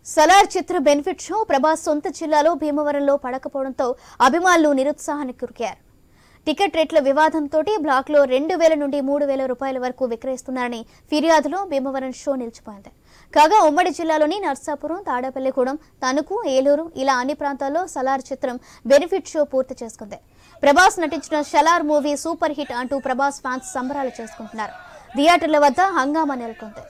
సలార్ చిత్ర benefit show Prabhas సొంత జిల్లాలో భీమవరంలో పడకపోవడంతో అభిమానులు నిరుత్సాహానికి గురయ్యారు. టికెట్ రేట్ల వివాదంతో బ్లాక్లో 2000 నుండి 3000 రూపాయల వరకు విక్రయిస్తున్నారని ఫిర్యాదులో భీమవరం షో నిలిచిపోయింది. కాగా ఉమ్మడి జిల్లాలోని నర్సాపురం, తాడేపల్లిగూడెం, తణుకు, ఏలూరు ఇలా అన్ని ప్రాంతాల్లో సలార్ చిత్రం బెనిఫిట్ షో పూర్తి చేసుకుంది. ప్రభాస్ నటించిన సలార్ మూవీ సూపర్ హిట్ అంటూ ప్రభాస్ ఫ్యాన్స్ సంబరాలు చేసుకుంటున్నారు. థియేటర్ల వద్ద హంగామా నెలకొంది.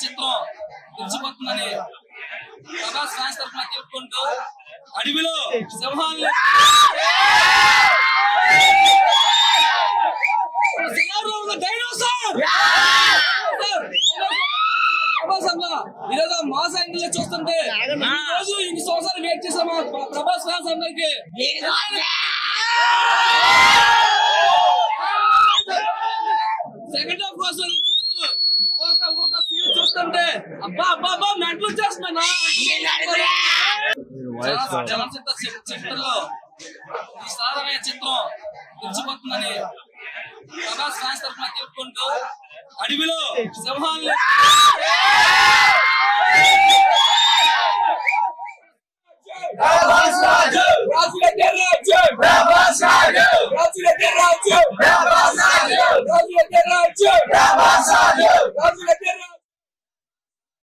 చిత్రం తెచ్చిపోతుందని ప్రభాస్ ఫ్యాన్స్ తరఫున తెలుపుకుంటూ అడవిలో సింహాలు ఈరోజు మాస్ యాంగిల్ చూస్తుంటే రోజు ఇన్ని సంవత్సరాలు వెయిట్ చేసాము ప్రభాస్ ఫ్యాన్స్ అందరికి. సెకండ్ హాఫ్ కోసం చూస్తుంటే అబ్బా అబ్బా అబ్బా మెంటలు చేస్తున్నా. చలనచిత్ర చరిత్రలో ఈ సాధారణ చిత్రం తెచ్చిపోతుందని ప్రభాస్ ఫ్యాన్స్ తరఫున తెలుపుకుంటూ అడవిలో సింహాలు